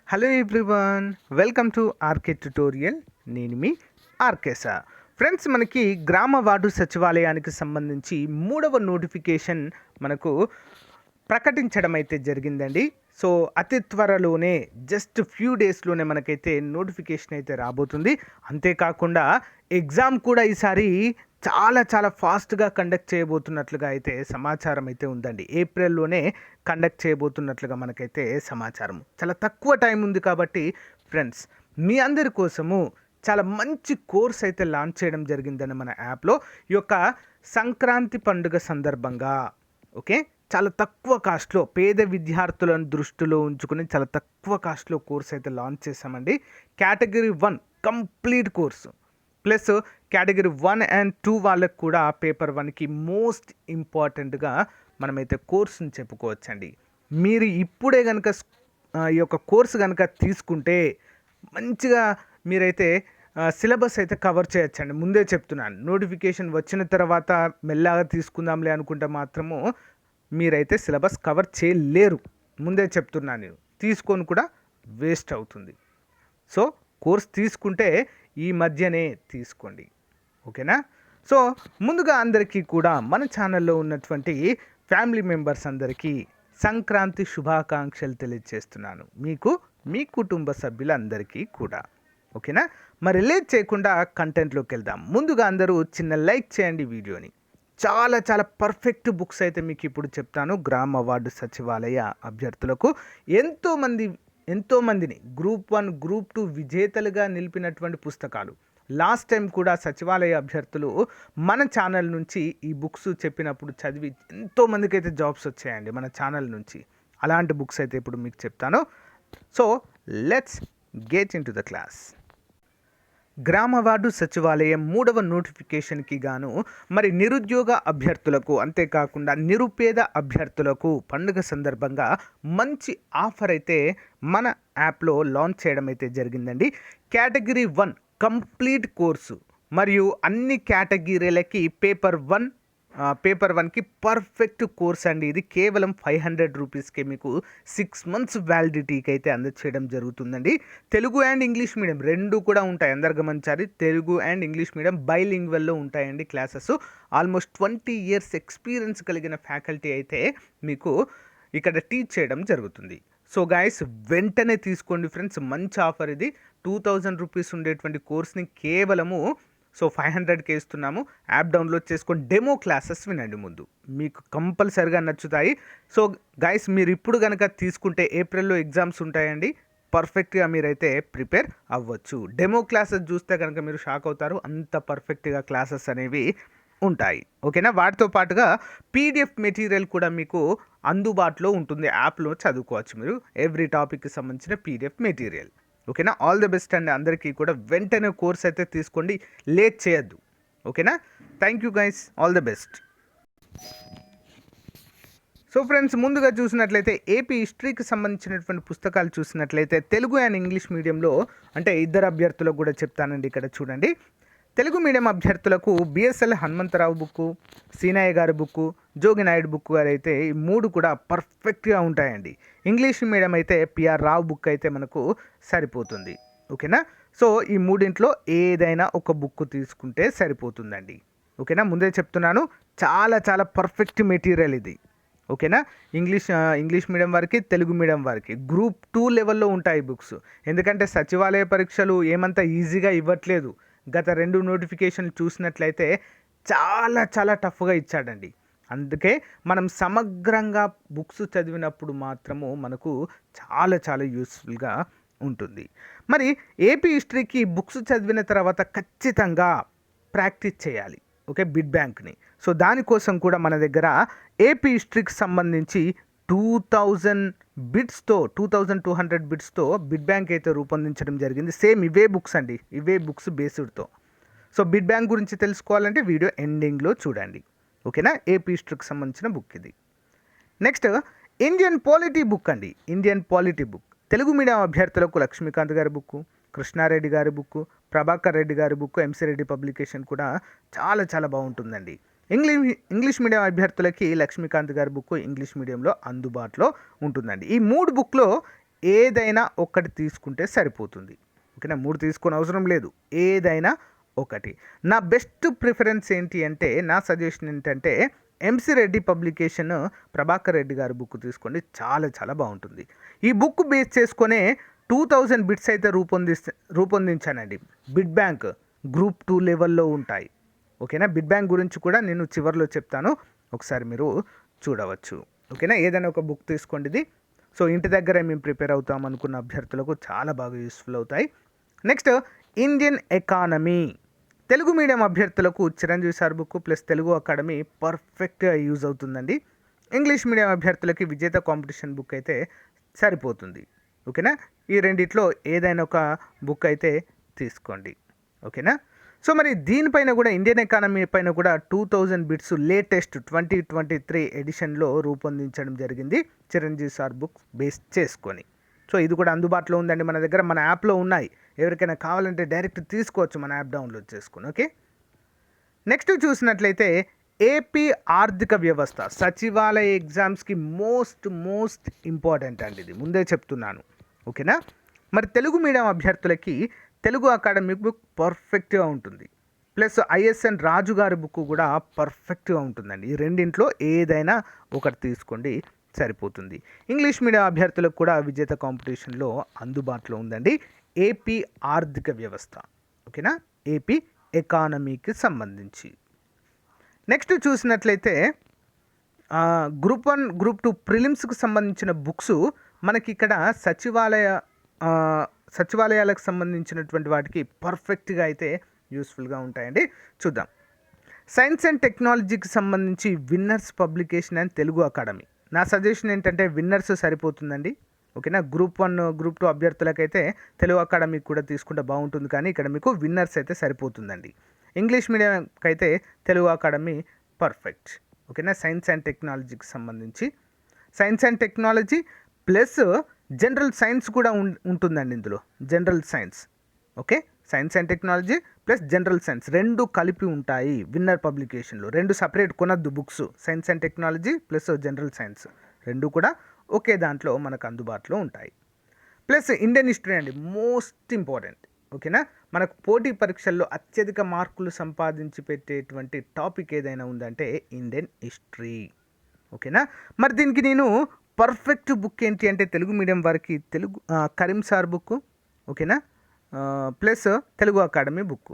Hello everyone, welcome to RK tutorial. నేను మీ RK sir. Friends, మనకి గ్రామ వార్డు సచివాలయానికి సంబంధించి 3వ నోటిఫికేషన్ మనకు ప్రకటించడం అయితే జరిగిందండి. సో అతి త్వరలోనే జస్ట్ ఫ్యూ డేస్లోనే మనకైతే నోటిఫికేషన్ అయితే రాబోతుంది. అంతేకాకుండా ఎగ్జామ్ కూడా ఈసారి చాలా చాలా ఫాస్ట్గా కండక్ట్ చేయబోతున్నట్లుగా అయితే సమాచారం అయితే ఉందండి. ఏప్రిల్లోనే కండక్ట్ చేయబోతున్నట్లుగా మనకైతే సమాచారం. చాలా తక్కువ టైం ఉంది కాబట్టి ఫ్రెండ్స్, మీ అందరి కోసము చాలా మంచి కోర్స్ అయితే లాంచ్ చేయడం జరిగిందని మన యాప్లో. ఈ యొక్క సంక్రాంతి పండుగ సందర్భంగా ఓకే, చాలా తక్కువ కాస్ట్లో పేద విద్యార్థులను దృష్టిలో ఉంచుకుని చాలా తక్కువ కాస్ట్లో కోర్స్ అయితే లాంచ్ చేసామండి. Category 1 complete course plus category 1 and 2 వాళ్ళకు కూడా పేపర్ 1కి మోస్ట్ ఇంపార్టెంట్గా మనమైతే కోర్సుని చెప్పుకోవచ్చండి. మీరు ఇప్పుడే కనుక ఈ యొక్క కోర్సు కనుక తీసుకుంటే మంచిగా మీరైతే సిలబస్ అయితే కవర్ చేయొచ్చండి. ముందే చెప్తున్నాను, నోటిఫికేషన్ వచ్చిన తర్వాత మెల్లగా తీసుకుందాంలే అనుకుంటే మాత్రము మీరైతే సిలబస్ కవర్ చేయలేరు. ముందే చెప్తున్నాను, నేను తీసుకొని కూడా వేస్ట్ అవుతుంది. సో కోర్స్ తీసుకుంటే ఈ మధ్యనే తీసుకోండి, ఓకేనా? సో ముందుగా అందరికీ కూడా మన ఛానల్లో ఉన్నటువంటి ఫ్యామిలీ మెంబర్స్ అందరికీ సంక్రాంతి శుభాకాంక్షలు తెలియజేస్తున్నాను, మీకు మీ కుటుంబ సభ్యులందరికీ కూడా, ఓకేనా? మరి లేట్ చేయకుండా కంటెంట్లోకి వెళ్దాం. ముందుగా అందరూ చిన్న లైక్ చేయండి వీడియోని. చాలా చాలా పర్ఫెక్ట్ బుక్స్ అయితే మీకు ఇప్పుడు చెప్తాను. గ్రామ వార్డు సచివాలయ అభ్యర్థులకు ఎంతోమందిని గ్రూప్ 1 గ్రూప్ 2 విజేతలుగా నిలిపినటువంటి పుస్తకాలు. లాస్ట్ టైం కూడా సచివాలయ అభ్యర్థులు మన ఛానల్ నుంచి ఈ బుక్స్ చెప్పినప్పుడు చదివి ఎంతోమందికి అయితే జాబ్స్ వచ్చాయండి మన ఛానల్ నుంచి. అలాంటి బుక్స్ అయితే ఇప్పుడు మీకు చెప్తాను. So let's get in to the class. గ్రామ వార్డు సచివాలయం 3వ నోటిఫికేషన్కి గాను మరి నిరుద్యోగ అభ్యర్థులకు, అంతేకాకుండా నిరుపేద అభ్యర్థులకు పండుగ సందర్భంగా మంచి ఆఫర్ అయితే మన యాప్లో లాంచ్ చేయడం అయితే జరిగిందండి. కేటగిరీ 1 కంప్లీట్ కోర్సు మరియు అన్ని కేటగిరీలకి పేపర్ 1కి పర్ఫెక్ట్ కోర్స్ అండి. ఇది కేవలం 500 రూపీస్కే మీకు 6 months వ్యాలిడిటీకి అయితే అందచేయడం జరుగుతుందండి. తెలుగు అండ్ ఇంగ్లీష్ మీడియం రెండు కూడా ఉంటాయి. అందరు గమనించాలి, తెలుగు అండ్ ఇంగ్లీష్ మీడియం బైలింగ్వల్లో ఉంటాయండి క్లాసెస్. ఆల్మోస్ట్ 20 years ఎక్స్పీరియన్స్ కలిగిన ఫ్యాకల్టీ అయితే మీకు ఇక్కడ టీచ్ చేయడం జరుగుతుంది. సో గైస్, వెంటనే తీసుకోండి ఫ్రెండ్స్, మంచి ఆఫర్ ఇది. 2000 రూపీస్ ఉండేటువంటి కోర్స్ని కేవలము 500కే ఇస్తున్నాము. యాప్ డౌన్లోడ్ చేసుకొని డెమో క్లాసెస్ వినండి ముందు, మీకు కంపల్సరిగా నచ్చుతాయి. సో గైస్, మీరు ఇప్పుడు కనుక తీసుకుంటే ఏప్రిల్లో ఎగ్జామ్స్ ఉంటాయండి, పర్ఫెక్ట్గా మీరైతే ప్రిపేర్ అవ్వచ్చు. డెమో క్లాసెస్ చూస్తే కనుక మీరు షాక్ అవుతారు, అంత పర్ఫెక్ట్గా క్లాసెస్ అనేవి ఉంటాయి, ఓకేనా? వాటితో పాటుగా పీడిఎఫ్ మెటీరియల్ కూడా మీకు అందుబాటులో ఉంటుంది. యాప్లో చదువుకోవచ్చు మీరు ఎవ్రీ టాపిక్కి సంబంధించిన పీడిఎఫ్ మెటీరియల్, ఓకేనా? ఆల్ ది బెస్ట్ అండి అందరికీ కూడా. వెంటనే కోర్స్ అయితే తీసుకోండి, లేట్ చేయొద్దు, ఓకేనా? Thank you guys, all the best. So friends, ముందుగా చూసినట్లయితే ఏపీ హిస్టరీకి సంబంధించినటువంటి పుస్తకాలు చూసినట్లయితే తెలుగు అండ్ ఇంగ్లీష్ మీడియంలో, అంటే ఇద్దరు అభ్యర్థులకు కూడా చెప్తానండి. ఇక్కడ చూడండి, తెలుగు మీడియం అభ్యర్థులకు బిఎస్ఎల్ హనుమంతరావు బుక్కు, సీనయ్య గారి బుక్కు, జోగినాయుడు బుక్ గారు అయితే ఈ 3 కూడా పర్ఫెక్ట్గా ఉంటాయండి. ఇంగ్లీష్ మీడియం అయితే పిఆర్ రావు బుక్ అయితే మనకు సరిపోతుంది, ఓకేనా? సో ఈ మూడింట్లో ఏదైనా ఒక బుక్ తీసుకుంటే సరిపోతుందండి, ఓకేనా? ముందే చెప్తున్నాను, చాలా చాలా పర్ఫెక్ట్ మెటీరియల్ ఇది, ఓకేనా? ఇంగ్లీష్ మీడియం వారికి, తెలుగు మీడియం వారికి గ్రూప్ 2 లెవెల్లో ఉంటాయి బుక్స్. ఎందుకంటే సచివాలయ పరీక్షలు ఏమంతా ఈజీగా ఇవ్వట్లేదు. గత 2 నోటిఫికేషన్లు చూసినట్లయితే చాలా చాలా టఫ్గా ఇచ్చాడండి. అందుకే మనం సమగ్రంగా బుక్స్ చదివినప్పుడు మాత్రము మనకు చాలా చాలా యూస్ఫుల్గా ఉంటుంది. మరి ఏపీ హిస్టరీకి బుక్స్ చదివిన తర్వాత ఖచ్చితంగా ప్రాక్టీస్ చేయాలి, ఓకే, బిడ్ బ్యాంక్ని. సో దానికోసం కూడా మన దగ్గర ఏపీ హిస్టరీకి సంబంధించి 2200 బిట్స్తో బిడ్ బ్యాంక్ అయితే రూపొందించడం జరిగింది. సేమ్ ఇవే బుక్స్ అండి, ఇవే బుక్స్ బేస్డ్తో. సో బిడ్ బ్యాంక్ గురించి తెలుసుకోవాలంటే వీడియో ఎండింగ్లో చూడండి, ఓకేనా? ఏపీ హిస్టరీకి సంబంధించిన బుక్ ఇది. నెక్స్ట్ ఇండియన్ పాలిటీ బుక్ అండి. Indian polity book Telugu medium అభ్యర్థులకు లక్ష్మీకాంత్ గారి బుక్కు, కృష్ణారెడ్డి గారి బుక్కు, ప్రభాకర్ రెడ్డి గారి బుక్కు, ఎంసీ రెడ్డి పబ్లికేషన్ కూడా చాలా చాలా బాగుంటుందండి. ఇంగ్లీష్ మీడియం అభ్యర్థులకి లక్ష్మీకాంత్ గారి బుక్ ఇంగ్లీష్ మీడియంలో అందుబాటులో ఉంటుందండి. ఈ 3 బుక్లో ఏదైనా ఒకటి తీసుకుంటే సరిపోతుంది. ఓకేనా, 3 తీసుకునే అవసరం లేదు, ఏదైనా ఒకటి. నా బెస్ట్ ప్రిఫరెన్స్ ఏంటి అంటే, నా సజెషన్ ఏంటంటే ఎంసి రెడ్డి పబ్లికేషన్ ప్రభాకర్ రెడ్డి గారి బుక్ తీసుకోండి, చాలా చాలా బాగుంటుంది. ఈ బుక్ బేస్ చేసుకొనే 2000 బిట్స్ అయితే రూపొందించానండి. బిడ్ బ్యాంక్ గ్రూప్ 2 లెవెల్లో ఉంటాయి. ఓకేనా, బిడ్ బ్యాంక్ గురించి కూడా నేను చివరిలో చెప్తాను, ఒకసారి మీరు చూడవచ్చు. ఓకేనా, ఏదైనా ఒక బుక్ తీసుకోండి ఇది. సో ఇంటి దగ్గర మేము ప్రిపేర్ అవుతాం అనుకున్న అభ్యర్థులకు చాలా బాగా యూస్ఫుల్ అవుతాయి. Next, Indian economy. Telugu medium అభ్యర్థులకు Chiranjeevi sir book plus Telugu academy పర్ఫెక్ట్గా యూజ్ అవుతుందండి. ఇంగ్లీష్ మీడియం అభ్యర్థులకి విజేత కాంపిటీషన్ బుక్ అయితే సరిపోతుంది. ఓకేనా, ఈ రెండిట్లో ఏదైనా ఒక బుక్ అయితే తీసుకోండి. ఓకేనా, సో మరి దీనిపైన కూడా ఇండియన్ ఎకానమీ పైన కూడా 2000 బిట్స్ లేటెస్ట్ 2023 ఎడిషన్లో రూపొందించడం జరిగింది, చిరంజీవి సార్ బుక్ బేస్ చేసుకొని. సో ఇది కూడా అందుబాటులో ఉందండి మన దగ్గర, మన యాప్లో ఉన్నాయి. ఎవరికైనా కావాలంటే డైరెక్ట్ తీసుకోవచ్చు మన యాప్ డౌన్లోడ్ చేసుకొని. ఓకే, నెక్స్ట్ చూసినట్లయితే ఏపీ ఆర్థిక వ్యవస్థ సచివాలయ ఎగ్జామ్స్కి మోస్ట్ ఇంపార్టెంట్ అండి, ఇది ముందే చెప్తున్నాను. ఓకేనా, మరి తెలుగు మీడియం అభ్యర్థులకి తెలుగు అకాడమిక్ బుక్ పర్ఫెక్ట్గా ఉంటుంది, ప్లస్ ఐఎస్ఎన్ రాజు గారి బుక్ కూడా పర్ఫెక్ట్గా ఉంటుందండి. ఈ రెండింట్లో ఏదైనా ఒకటి తీసుకోండి, సరిపోతుంది. ఇంగ్లీష్ మీడియం అభ్యర్థులకు కూడా విజేత కాంపిటీషన్లో అందుబాటులో ఉందండి ఏపీ ఆర్థిక వ్యవస్థ. ఓకేనా, ఏపీ ఎకానమీకి సంబంధించి. నెక్స్ట్ చూసినట్లయితే గ్రూప్ 1 గ్రూప్ 2 ప్రిలిమ్స్కి సంబంధించిన బుక్స్ మనకి ఇక్కడ సచివాలయాలకు సంబంధించినటువంటి వాటికి పర్ఫెక్ట్గా అయితే యూస్ఫుల్గా ఉంటాయండి. చూద్దాం. సైన్స్ అండ్ టెక్నాలజీకి సంబంధించి winners publication and Telugu academy. నా సజెషన్ ఏంటంటే విన్నర్స్ సరిపోతుందండి. ఓకేనా, గ్రూప్ 1 గ్రూప్ 2 అభ్యర్థులకైతే తెలుగు అకాడమీ కూడా తీసుకుంటే బాగుంటుంది, కానీ ఇక్కడ మీకు విన్నర్స్ అయితే సరిపోతుందండి. ఇంగ్లీష్ మీడియంకి అయితే తెలుగు అకాడమీ పర్ఫెక్ట్. ఓకేనా, సైన్స్ అండ్ టెక్నాలజీకి సంబంధించి science and technology plus general science కూడా ఉంటుందండి ఇందులో, general science. Okay, science and technology plus general science రెండు కలిపి ఉంటాయి విన్నర్ పబ్లికేషన్లో. రెండు సపరేట్ కొనద్దు books, science and technology plus general science రెండు కూడా ఒకే దాంట్లో మనకు అందుబాటులో ఉంటాయి. ప్లస్ ఇండియన్ హిస్టరీ అండి, మోస్ట్ ఇంపార్టెంట్. ఓకేనా, మనకు పోటీ పరీక్షల్లో అత్యధిక మార్కులు సంపాదించి పెట్టేటువంటి టాపిక్ ఏదైనా ఉందంటే ఇండియన్ హిస్టరీ. ఓకేనా, మరి దీనికి నేను పర్ఫెక్ట్ బుక్ ఏంటి అంటే తెలుగు మీడియం వారికి తెలుగు కరీం సార్ బుక్. ఓకేనా, plus Telugu academy book.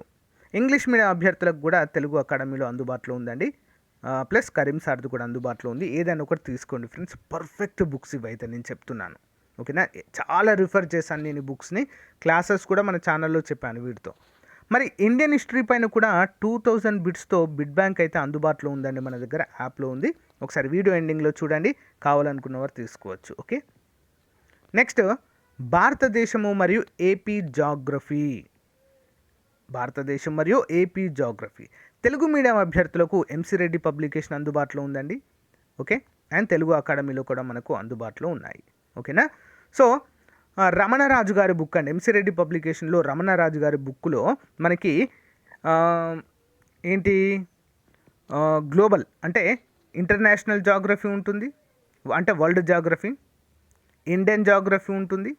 English medium అభ్యర్థులకు కూడా తెలుగు అకాడమీలో అందుబాటులో ఉందండి, ప్లస్ కరీం సార్ది కూడా అందుబాటులో ఉంది. ఏదైనా ఒకటి తీసుకోండి ఫ్రెండ్స్, పర్ఫెక్ట్ బుక్స్ ఇవైతే నేను చెప్తున్నాను. ఓకేనా, చాలా రిఫర్ చేశాను నేను ఈ బుక్స్ని, క్లాసెస్ కూడా మన ఛానల్లో చెప్పాను వీటితో. మరి ఇండియన్ హిస్టరీ పైన కూడా 2000 బిట్స్తో బిడ్ బ్యాంక్ అయితే అందుబాటులో ఉందండి మన దగ్గర, యాప్లో ఉంది. ఒకసారి వీడియో ఎండింగ్లో చూడండి, కావాలనుకున్నవారు తీసుకోవచ్చు. ఓకే, నెక్స్ట్ భారతదేశము మరియు ఏపీ జాగ్రఫీ. భారతదేశం మరియు ఏపీ జాగ్రఫీ తెలుగు మీడియం అభ్యర్థులకు ఎంసి రెడ్డి పబ్లికేషన్ అందుబాటులో ఉందండి. ఓకే, అండ్ తెలుగు అకాడమీలో కూడా మనకు అందుబాటులో ఉన్నాయి. ఓకేనా, సో రమణరాజు గారి బుక్ అండి, ఎంసి రెడ్డి పబ్లికేషన్లో రమణరాజు గారి బుక్లో మనకి ఏంటి గ్లోబల్ అంటే ఇంటర్నేషనల్ జాగ్రఫీ ఉంటుంది, అంటే వరల్డ్ జాగ్రఫీ, ఇండియన్ జాగ్రఫీ ఉంటుంది,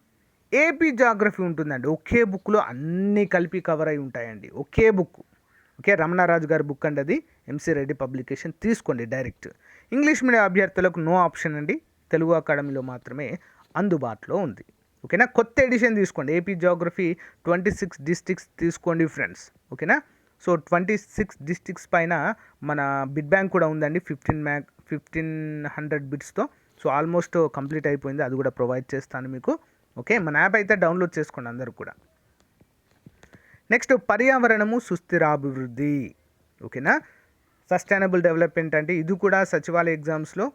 ఏపీ జాగ్రఫీ ఉంటుందండి. ఒకే బుక్లో అన్నీ కలిపి కవర్ అయి ఉంటాయండి, ఒకే బుక్. ఓకే, రమణరాజు గారి బుక్ అండి అది, ఎంసి రెడ్డి పబ్లికేషన్ తీసుకోండి డైరెక్ట్. ఇంగ్లీష్ మీడియం అభ్యర్థులకు నో ఆప్షన్ అండి, తెలుగు అకాడమీలో మాత్రమే అందుబాటులో ఉంది. ఓకేనా, కొత్త ఎడిషన్ తీసుకోండి, ఏపీ జాగ్రఫీ 26 డిస్ట్రిక్ట్స్ తీసుకోండి ఫ్రెండ్స్. ఓకేనా, సో 26 డిస్ట్రిక్ట్స్ పైన మన బిడ్ బ్యాంక్ కూడా ఉందండి 1500 బిట్స్తో. సో ఆల్మోస్ట్ కంప్లీట్ అయిపోయింది, అది కూడా ప్రొవైడ్ చేస్తాను మీకు. ఓకే, మన యాప్ అయితే డౌన్లోడ్ చేసుకోండి అందరూ కూడా. నెక్స్ట్ పర్యావరణము సుస్థిరాభివృద్ధి. ఓకేనా, సస్టైనబుల్ డెవలప్మెంట్ అంటే ఇది కూడా సచివాలయ ఎగ్జామ్స్లో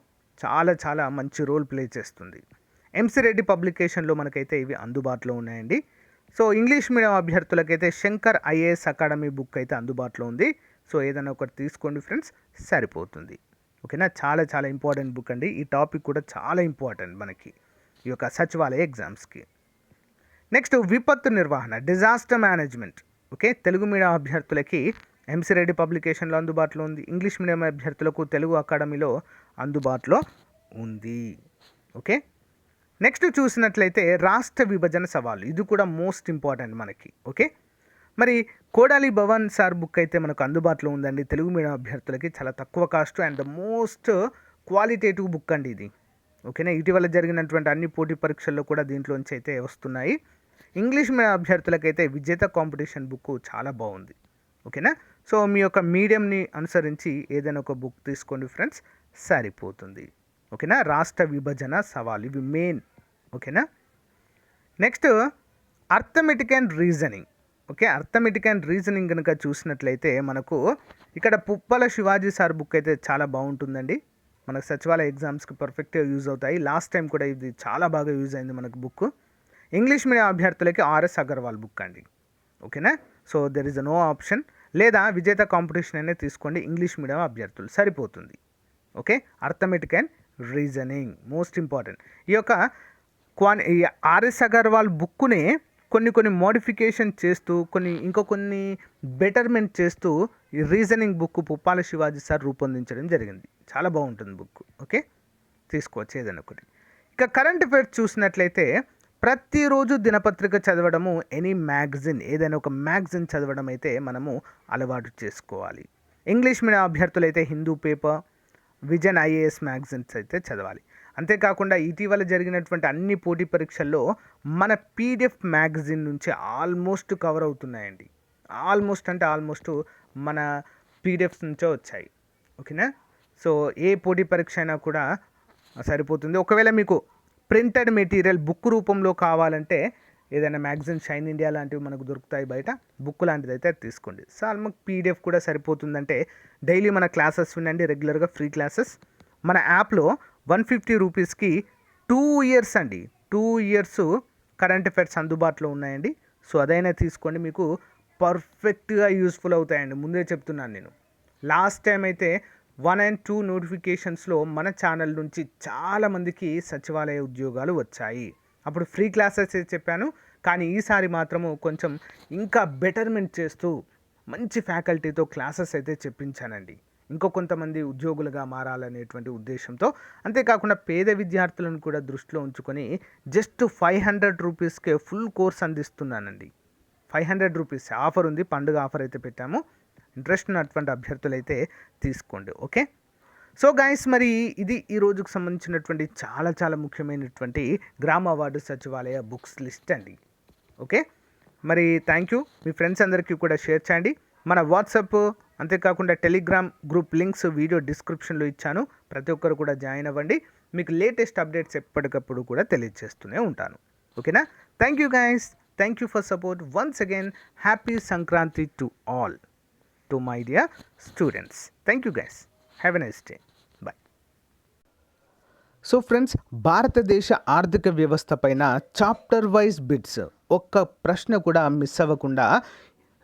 చాలా చాలా మంచి రోల్ ప్లే చేస్తుంది. ఎంసి రెడ్డి పబ్లికేషన్లో మనకైతే ఇవి అందుబాటులో ఉన్నాయండి. సో ఇంగ్లీష్ మీడియం అభ్యర్థులకైతే శంకర్ ఐఏఎస్ అకాడమీ బుక్ అయితే అందుబాటులో ఉంది. సో ఏదైనా ఒకటి తీసుకోండి ఫ్రెండ్స్, సరిపోతుంది. ఓకేనా, చాలా చాలా ఇంపార్టెంట్ బుక్ అండి, ఈ టాపిక్ కూడా చాలా ఇంపార్టెంట్ మనకి ఈ యొక్క సచివాలయ ఎగ్జామ్స్కి. నెక్స్ట్ విపత్తు నిర్వహణ, disaster management. Okay, Telugu medium అభ్యర్థులకి ఎంసి రెడ్డి పబ్లికేషన్లో అందుబాటులో ఉంది, ఇంగ్లీష్ మీడియం అభ్యర్థులకు తెలుగు అకాడమీలో అందుబాటులో ఉంది. ఓకే, నెక్స్ట్ చూసినట్లయితే రాష్ట్ర విభజన సవాలు, ఇది కూడా మోస్ట్ ఇంపార్టెంట్ మనకి. ఓకే, మరి కోడాలి భవన్ సార్ బుక్ అయితే మనకు అందుబాటులో ఉందండి తెలుగు మీడియం అభ్యర్థులకి. చాలా తక్కువ cost and the most qualitative book అండి ఇది. ఓకేనా, ఇటీవల జరిగినటువంటి అన్ని పోటీ పరీక్షల్లో కూడా దీంట్లోంచి అయితే వస్తున్నాయి. ఇంగ్లీష్ మీడియం అభ్యర్థులకైతే విజేత కాంపిటీషన్ బుక్ చాలా బాగుంది. ఓకేనా, సో మీ యొక్క మీడియంని అనుసరించి ఏదైనా ఒక బుక్ తీసుకోండి ఫ్రెండ్స్, సరిపోతుంది. ఓకేనా, రాష్ట్ర విభజన సవాలు ఇవి మెయిన్. ఓకేనా, next arithmetic and reasoning. Okay, arithmetic and reasoning కనుక చూసినట్లయితే మనకు ఇక్కడ పుప్పల శివాజీ సార్ బుక్ అయితే చాలా బాగుంటుందండి. మనకు సచివాలయ ఎగ్జామ్స్కి పర్ఫెక్ట్గా యూజ్ అవుతాయి. లాస్ట్ టైం కూడా ఇది చాలా బాగా యూజ్ అయింది మనకు బుక్. ఇంగ్లీష్ మీడియం అభ్యర్థులకి ఆర్ఎస్ అగర్వాల్ బుక్ అండి. ఓకేనా, so there is a no option, లేదా విజేత కాంపిటీషన్ అనేది తీసుకోండి ఇంగ్లీష్ మీడియం అభ్యర్థులు, సరిపోతుంది. Okay, arithmetic and reasoning most important. ఈ యొక్క ఆర్ఎస్ అగర్వాల్ బుక్కునే కొన్ని మోడిఫికేషన్ చేస్తూ కొన్ని బెటర్మెంట్ చేస్తూ ఈ reasoning book Puppala Shivaji sir రూపొందించడం జరిగింది. చాలా బాగుంటుంది బుక్. ఓకే, తీసుకోవచ్చు ఏదైనా ఒకటి. ఇక కరెంట్ అఫైర్స్ చూసినట్లయితే ప్రతిరోజు దినపత్రిక చదవడము, ఎనీ మ్యాగజిన్, ఏదైనా ఒక మ్యాగజిన్ చదవడం అయితే మనము అలవాటు చేసుకోవాలి. ఇంగ్లీష్ మీడియం అభ్యర్థులు అయితే Hindu paper, vision IAS magazines అయితే చదవాలి. అంతేకాకుండా ఇటీవల జరిగినటువంటి అన్ని పోటీ పరీక్షల్లో మన పీడిఎఫ్ మ్యాగజిన్ నుంచి ఆల్మోస్ట్ కవర్ అవుతున్నాయండి. ఆల్మోస్ట్ మన పీడిఎఫ్స్ నుంచే వచ్చాయి. ఓకేనా, సో ఏ పోటీ పరీక్ష అయినా కూడా సరిపోతుంది. ఒకవేళ మీకు ప్రింటెడ్ మెటీరియల్ బుక్ రూపంలో కావాలంటే ఏదైనా మ్యాగజిన్ షైన్ ఇండియా లాంటివి మనకు దొరుకుతాయి బయట, బుక్ లాంటిది అయితే తీసుకోండి. సో ఆల్మోస్ట్ పీడిఎఫ్ కూడా సరిపోతుందంటే డైలీ మన క్లాసెస్ వినండి, రెగ్యులర్గా ఫ్రీ క్లాసెస్. మన యాప్లో 150 రూపీస్కి 2 ఇయర్స్ అండి, 2 ఇయర్స్ కరెంట్ అఫైర్స్ అందుబాటులో ఉన్నాయండి. సో అదైనా తీసుకోండి, మీకు పర్ఫెక్ట్గా యూస్ఫుల్ అవుతాయండి. ముందే చెప్తున్నాను నేను. లాస్ట్ టైం అయితే 1 and 2 నోటిఫికేషన్స్లో మన ఛానల్ నుంచి చాలామందికి సచివాలయ ఉద్యోగాలు వచ్చాయి. అప్పుడు ఫ్రీ క్లాసెస్ చెప్పాను, కానీ ఈసారి మాత్రము కొంచెం ఇంకా బెటర్మెంట్ చేస్తూ మంచి ఫ్యాకల్టీతో క్లాసెస్ అయితే చెప్పించానండి. ఇంకో కొంతమంది ఉద్యోగులుగా మారాలనేటువంటి ఉద్దేశంతో. అంతేకాకుండా పేద విద్యార్థులను కూడా దృష్టిలో ఉంచుకొని జస్ట్ 500 రూపీస్కే ఫుల్ కోర్స్ అందిస్తున్నానండి. 500 రూపీస్ ఆఫర్ ఉంది, పండుగ ఆఫర్ అయితే పెట్టాము. ఇంట్రెస్ట్ ఉన్నటువంటి అభ్యర్థులు అయితే తీసుకోండి. ఓకే, సో గైస్, మరి ఇది ఈ రోజుకు సంబంధించినటువంటి చాలా ముఖ్యమైనటువంటి గ్రామ అవార్డు సచివాలయ బుక్స్ లిస్ట్ అండి. ఓకే, మరి థ్యాంక్ యూ. మీ ఫ్రెండ్స్ అందరికీ కూడా షేర్ చేయండి. మన వాట్సాప్ అంతేకాకుండా టెలిగ్రామ్ గ్రూప్ లింక్స్ వీడియో డిస్క్రిప్షన్లో ఇచ్చాను, ప్రతి ఒక్కరు కూడా జాయిన్ అవ్వండి. మీకు లేటెస్ట్ అప్డేట్స్ ఎప్పటికప్పుడు కూడా తెలియజేస్తూనే ఉంటాను. ఓకేనా, thank you guys, thank you for support. Once again happy Sankranti to all, to my dear students. Thank you guys. Have a nice day. Bye. So friends, భారతదేశ ఆర్థిక వ్యవస్థ పైన చాప్టర్ వైజ్ బిట్స్, ఒక్క ప్రశ్న కూడా మిస్ అవ్వకుండా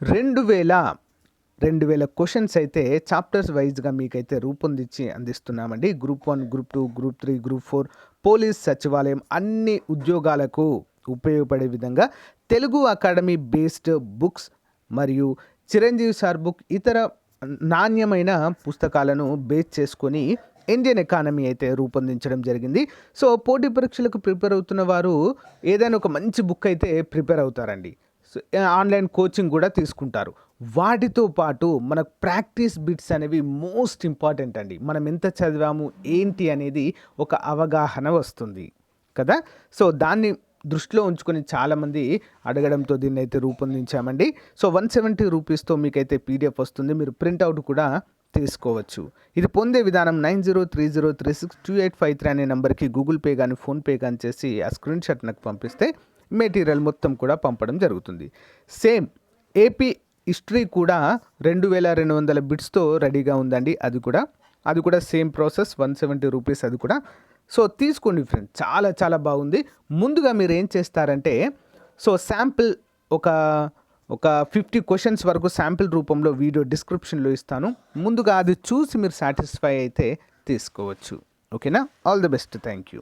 2000 క్వశ్చన్స్ అయితే chapters వైజ్గా మీకైతే రూపొందించి అందిస్తున్నామండి. Group 1, group 2, group 3, group 4, police, సచివాలయం అన్ని ఉద్యోగాలకు ఉపయోగపడే విధంగా తెలుగు అకాడమీ బేస్డ్ బుక్స్ మరియు చిరంజీవి సార్ బుక్, ఇతర నాణ్యమైన పుస్తకాలను బేస్ చేసుకొని ఇండియన్ ఎకానమీ అయితే రూపొందించడం జరిగింది. సో పోటీ పరీక్షలకు ప్రిపేర్ అవుతున్న వారు ఏదైనా ఒక మంచి బుక్ అయితే ప్రిపేర్ అవుతారండి. సో ఆన్లైన్ కోచింగ్ కూడా తీసుకుంటారు. వాటితో పాటు మనకు ప్రాక్టీస్ బిట్స్ అనేవి మోస్ట్ ఇంపార్టెంట్ అండి. మనం ఎంత చదివాము ఏంటి అనేది ఒక అవగాహన వస్తుంది కదా. సో దాన్ని దృష్టిలో ఉంచుకొని చాలామంది అడగడంతో దీన్ని అయితే రూపొందించామండి. సో 170 రూపీస్తో మీకైతే పీడిఎఫ్ వస్తుంది, మీరు ప్రింట్అవుట్ కూడా తీసుకోవచ్చు. ఇది పొందే విధానం 9030362853 అనే నెంబర్కి గూగుల్ పే కానీ ఫోన్పే కానీ చేసి ఆ స్క్రీన్ షాట్ నాకు పంపిస్తే మెటీరియల్ మొత్తం కూడా పంపడం జరుగుతుంది. సేమ్ ఏపీ హిస్టరీ కూడా 2200 బిట్స్తో రెడీగా ఉందండి. అది కూడా సేమ్ ప్రాసెస్, 170 రూపీస్ అది కూడా. సో తీసుకోండి ఫ్రెండ్, చాలా బాగుంది. ముందుగా మీరు ఏం చేస్తారంటే, సో శాంపిల్ ఒక 50 క్వశ్చన్స్ వరకు శాంపిల్ రూపంలో వీడియో డిస్క్రిప్షన్లో ఇస్తాను. ముందుగా అది చూసి మీరు సాటిస్ఫై అయితే తీసుకోవచ్చు. ఓకేనా, all the best, thank you.